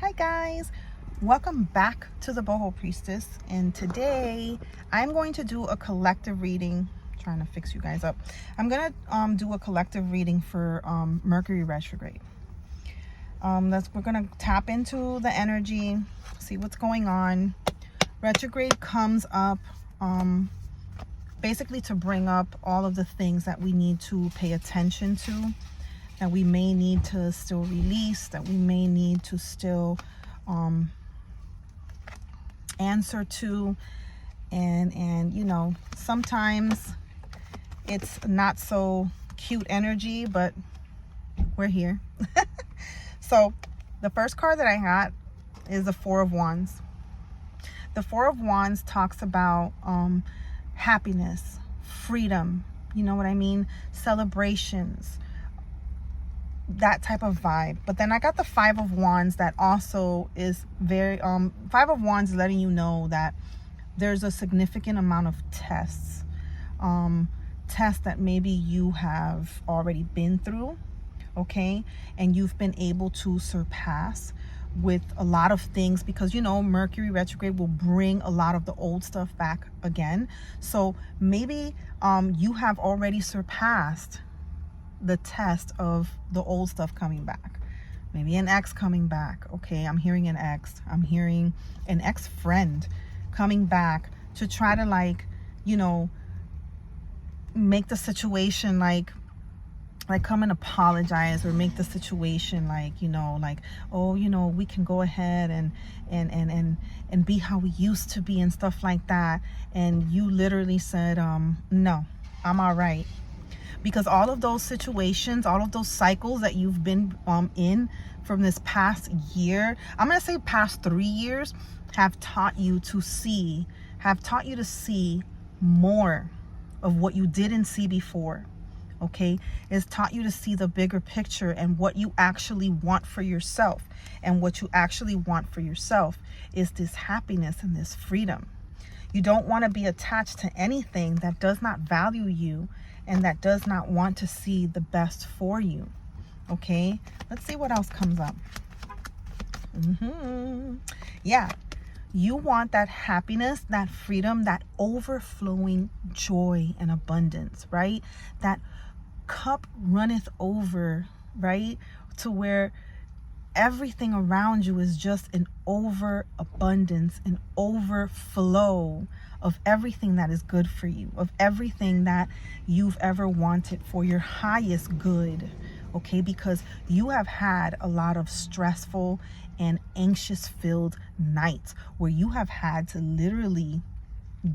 Hi guys, welcome back to the Boho Priestess, and today I'm going to do a collective reading. I'm trying to fix you guys up. I'm gonna do a collective reading for Mercury Retrograde. We're gonna tap into the energy, see what's going on. Retrograde comes up basically to bring up all of the things that we need to pay attention to, that we may need to still release, that we may need to still answer to, and you know, sometimes it's not so cute energy, but we're here. So the first card that I got is the Four of Wands. The Four of Wands talks about happiness, freedom, you know what I mean, celebrations, that type of vibe. But then I got the Five of Wands that also is very Five of Wands is letting you know that there's a significant amount of tests that maybe you have already been through, okay, and you've been able to surpass with a lot of things, because you know Mercury retrograde will bring a lot of the old stuff back again. So maybe you have already surpassed the test of the old stuff coming back. Maybe an ex coming back. Okay, I'm hearing an ex. I'm hearing an ex-friend coming back to try to, like, you know, make the situation like come and apologize, or make the situation like, you know, like, oh, you know, we can go ahead and be how we used to be and stuff like that. And you literally said, no, I'm all right. Because all of those situations, all of those cycles that you've been in from this past year, I'm going to say past 3 years, have taught you to see more of what you didn't see before. Okay, it's taught you to see the bigger picture and what you actually want for yourself. And what you actually want for yourself is this happiness and this freedom. You don't want to be attached to anything that does not value you and that does not want to see the best for you. Okay, let's see what else comes up. Yeah, you want that happiness, that freedom, that overflowing joy and abundance, right? That cup runneth over, right? To where everything around you is just an overabundance, an overflow of everything that is good for you, of everything that you've ever wanted for your highest good. Okay, because you have had a lot of stressful and anxious filled nights where you have had to literally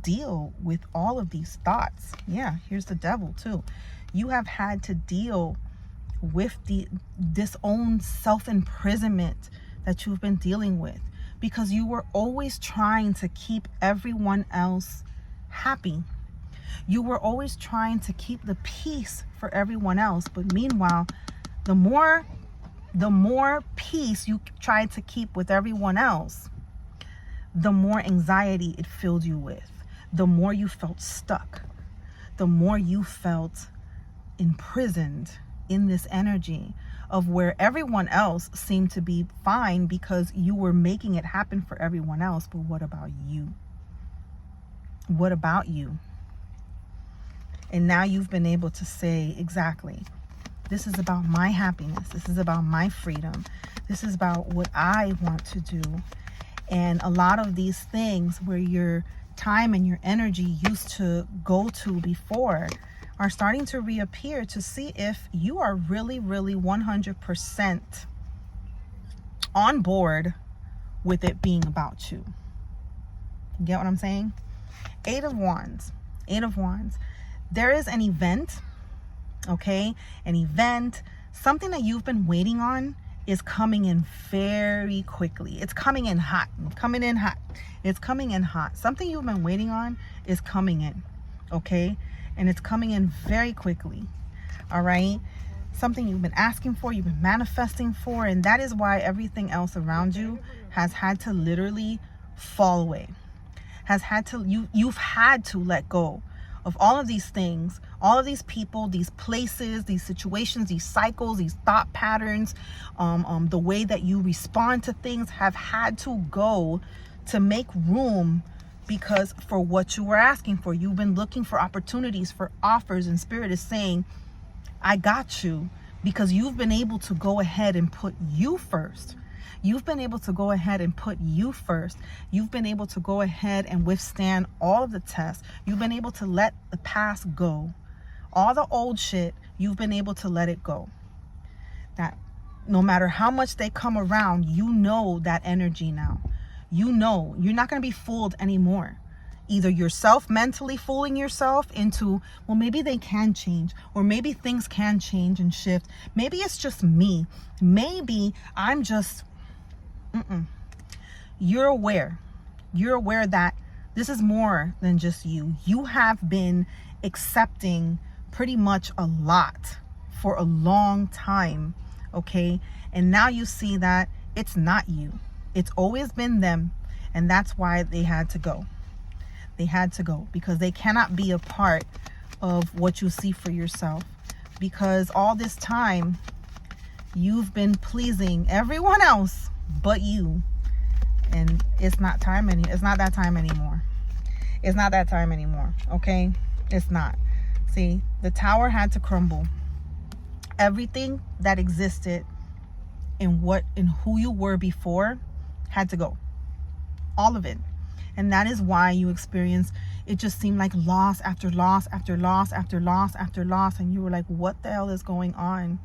deal with all of these thoughts. Yeah, here's the devil too. You have had to deal with this own self-imprisonment that you've been dealing with, because you were always trying to keep everyone else happy. You were always trying to keep the peace for everyone else, but meanwhile, the more peace you tried to keep with everyone else, the more anxiety it filled you with, the more you felt stuck, the more you felt imprisoned in this energy of where everyone else seemed to be fine because you were making it happen for everyone else. But what about you? What about you? And now you've been able to say, exactly, this is about my happiness. This is about my freedom. This is about what I want to do. And a lot of these things where your time and your energy used to go to before are starting to reappear, to see if you are really 100% on board with it being about you. You get what I'm saying? Eight of Wands. There is an event, okay? An event, something that you've been waiting on is coming in very quickly. It's coming in hot. It's coming in hot. Something you've been waiting on is coming in, okay? And it's coming in very quickly. All right, something you've been asking for, you've been manifesting for, and that is why everything else around you has had to literally fall away, you've had to let go of all of these things, all of these people, these places, these situations, these cycles, these thought patterns, the way that you respond to things have had to go to make room, because for what you were asking for, you've been looking for opportunities, for offers, and Spirit is saying, I got you, because you've been able to go ahead and put you first. You've been able to go ahead and put you first. You've been able to go ahead and withstand all of the tests. You've been able to let the past go. All the old shit, you've been able to let it go. That no matter how much they come around, you know that energy now. You know you're not going to be fooled anymore. Either yourself mentally fooling yourself into, well, maybe they can change, or maybe things can change and shift. Maybe it's just me. Maybe I'm just, You're aware. You're aware that this is more than just you. You have been accepting pretty much a lot for a long time, okay? And now you see that it's not you. It's always been them, and that's why they had to go. They had to go because they cannot be a part of what you see for yourself, because all this time you've been pleasing everyone else but you, and it's not that time anymore. It's not that time anymore, okay? It's not. See, the tower had to crumble. Everything that existed in who you were before had to go. All of it. And that is why you experience, it just seemed like loss after loss after loss after loss after loss. And you were like, what the hell is going on?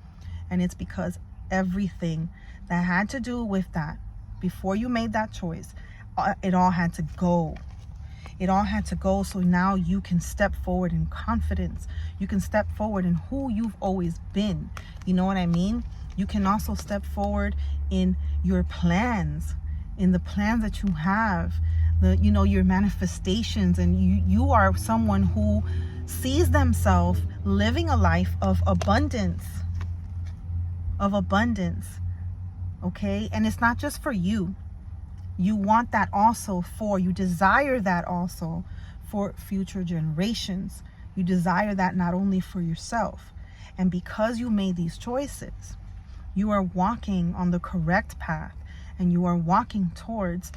And it's because everything that had to do with that, before you made that choice, it all had to go. It all had to go. So now you can step forward in confidence. You can step forward in who you've always been. You know what I mean? You can also step forward in your plans, in the plans that you have, your manifestations. And you are someone who sees themselves living a life of abundance. Okay? And it's not just for you. You want that also you desire that also for future generations. You desire that not only for yourself. And because you made these choices, you are walking on the correct path, and you are walking towards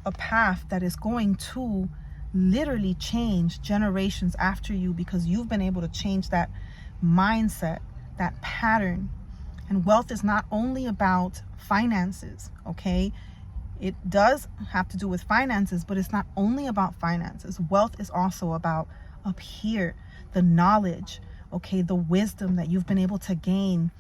a path that is going to literally change generations after you, because you've been able to change that mindset, that pattern. And wealth is not only about finances, okay? It does have to do with finances, but it's not only about finances. Wealth is also about up here, the knowledge, okay, the wisdom that you've been able to gain,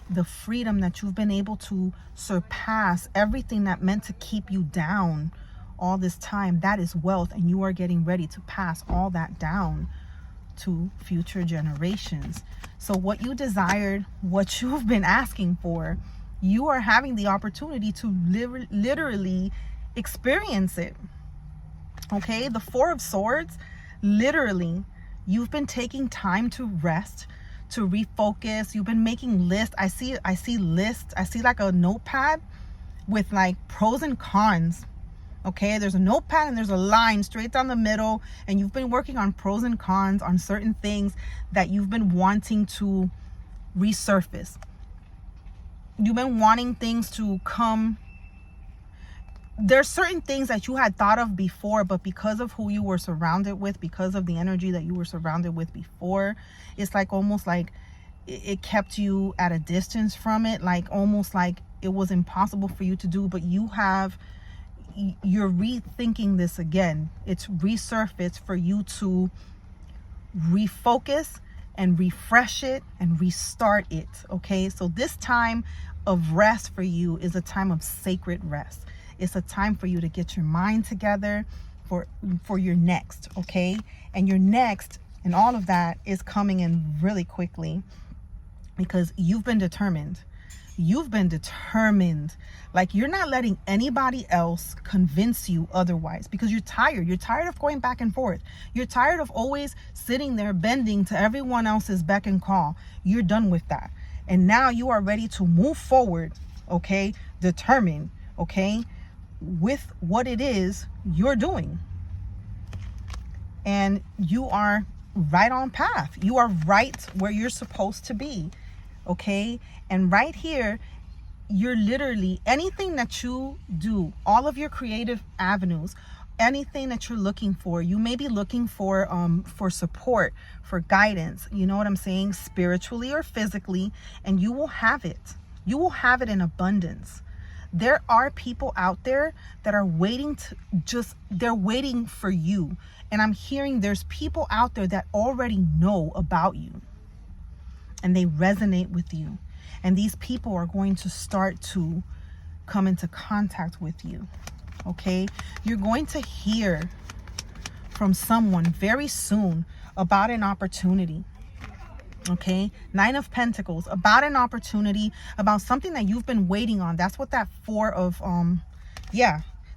the freedom that you've been able to surpass everything that meant to keep you down all this time. That is wealth, and you are getting ready to pass all that down to future generations. So what you desired, what you've been asking for, you are having the opportunity to literally experience it. Okay, the Four of Swords, literally, you've been taking time to rest, to refocus. You've been making lists. I see lists. I see like a notepad with like pros and cons. Okay, there's a notepad and there's a line straight down the middle, and you've been working on pros and cons on certain things that you've been wanting to resurface. You've been wanting things to come. There's certain things that you had thought of before, but because of who you were surrounded with, because of the energy that you were surrounded with before, it's like almost like it kept you at a distance from it, like almost like it was impossible for you to do. But you're rethinking this again. It's resurfaced for you to refocus and refresh it and restart it. Okay, so this time of rest for you is a time of sacred rest. It's a time for you to get your mind together for your next. Okay, and your next and all of that is coming in really quickly, because you've been determined. Like, you're not letting anybody else convince you otherwise, because you're tired of going back and forth. You're tired of always sitting there bending to everyone else's beck and call. You're done with that, and now you are ready to move forward. Okay, determined, okay, with what it is you're doing. And you are right on path. You are right where you're supposed to be. Okay? And right here, you're literally, anything that you do, all of your creative avenues, anything that you're looking for, you may be looking for support, for guidance, you know what I'm saying, spiritually or physically, and you will have it. You will have it in abundance. There are people out there that are waiting they're waiting for you. And I'm hearing there's people out there that already know about you and they resonate with you. And these people are going to start to come into contact with you. Okay? You're going to hear from someone very soon about an opportunity. Okay? 9 of Pentacles, about an opportunity, about something that you've been waiting on. That's what that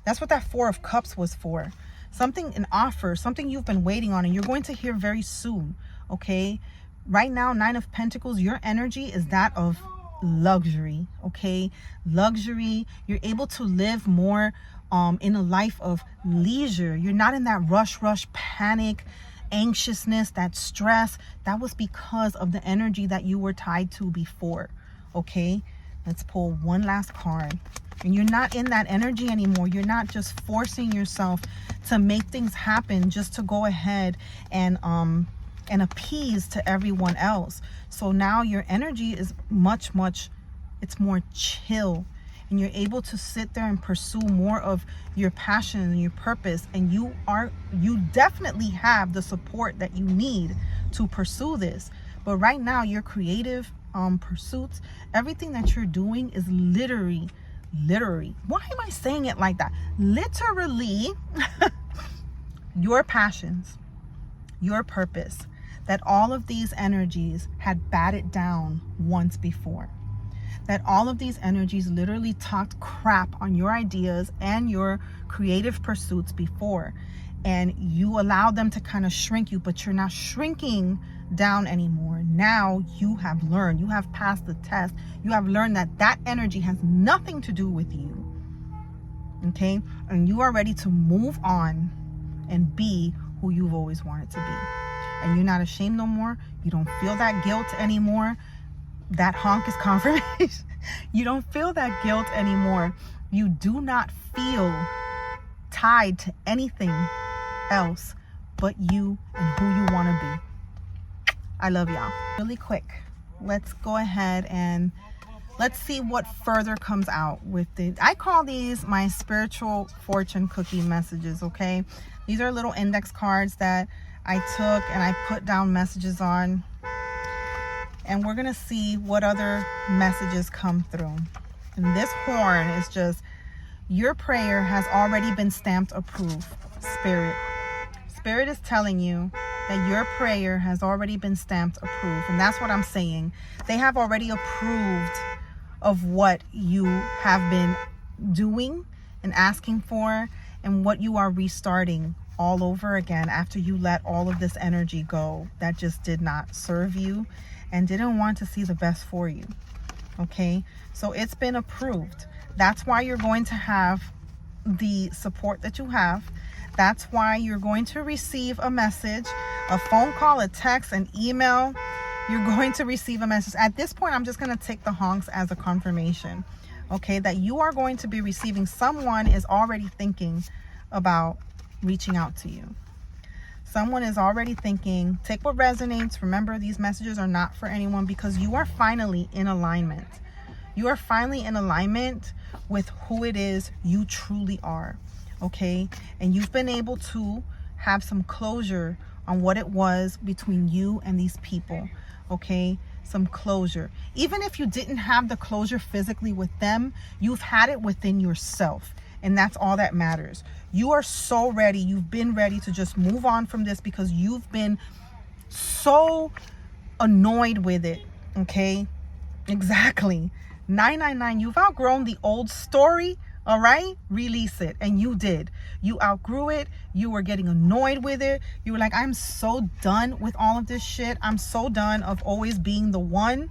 that's what that 4 of Cups was for. Something, an offer, something you've been waiting on, and you're going to hear very soon. Okay? Right now, 9 of Pentacles, your energy is that of luxury. Okay? Luxury. You're able to live more in a life of leisure. You're not in that rush, panic, anxiousness, that stress. That was because of the energy that you were tied to before. Okay? Let's pull one last card. And you're not in that energy anymore. You're not just forcing yourself to make things happen just to go ahead and appease to everyone else. So now your energy is it's more chill, and you're able to sit there and pursue more of your passion and your purpose. And you definitely have the support that you need to pursue this. But right now, your creative pursuits, everything that you're doing is literally, why am I saying it like that? Literally, your passions, your purpose, that all of these energies had batted down once before. That all of these energies literally talked crap on your ideas and your creative pursuits before. And you allowed them to kind of shrink you, but you're not shrinking down anymore. Now you have learned, you have passed the test. You have learned that that energy has nothing to do with you. Okay? And you are ready to move on and be who you've always wanted to be. And you're not ashamed no more. You don't feel that guilt anymore. That honk is confirmation. You don't feel that guilt anymore. You do not feel tied to anything else but you and who you want to be. I love y'all. Really quick, let's go ahead and let's see what further comes out with it. I call these my spiritual fortune cookie messages. Okay, these are little index cards that I took and I put down messages on. And we're going to see what other messages come through. And this horn is just, your prayer has already been stamped approved. Spirit. Spirit is telling you that your prayer has already been stamped approved. And that's what I'm saying. They have already approved of what you have been doing and asking for, and what you are restarting all over again after you let all of this energy go that just did not serve you and didn't want to see the best for you. Okay, so it's been approved. That's why you're going to have the support that you have. That's why you're going to receive a message, a phone call, a text, an email. You're going to receive a message. At this point, I'm just going to take the honks as a confirmation. Okay, that you are going to be receiving. Someone is already thinking about reaching out to you. Someone is already thinking. Take what resonates. Remember, these messages are not for anyone, because you are finally in alignment. You are finally in alignment with who it is you truly are. Okay? And you've been able to have some closure on what it was between you and these people. Okay? Some closure. Even if you didn't have the closure physically with them, you've had it within yourself. And that's all that matters. You are so ready. You've been ready to just move on from this because you've been so annoyed with it. Okay? Exactly. 999. You've outgrown the old story. All right? Release it. And you did. You outgrew it. You were getting annoyed with it. You were like, I'm so done with all of this shit. I'm so done of always being the one.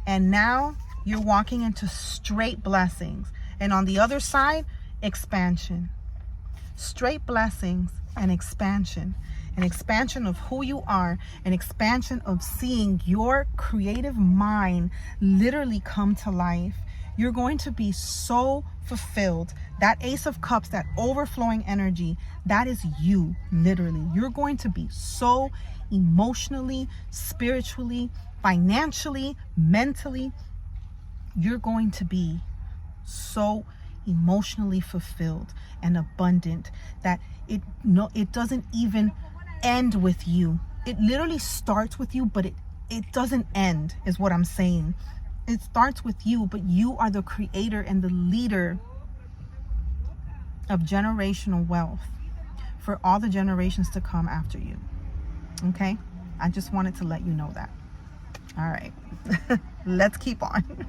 And now you're walking into straight blessings. And on the other side, expansion. Straight blessings and expansion. an expansion of who you are, an expansion of seeing your creative mind literally come to life. You're going to be so fulfilled. That Ace of Cups, that overflowing energy, that is you, literally. You're going to be so emotionally, spiritually, financially, mentally, you're going to be so emotionally fulfilled and abundant that it doesn't even end with you. It literally starts with you, but it doesn't end, is what I'm saying. It starts with you, but you are the creator and the leader of generational wealth for all the generations to come after you. Okay? I just wanted to let you know that. All right. Let's keep on.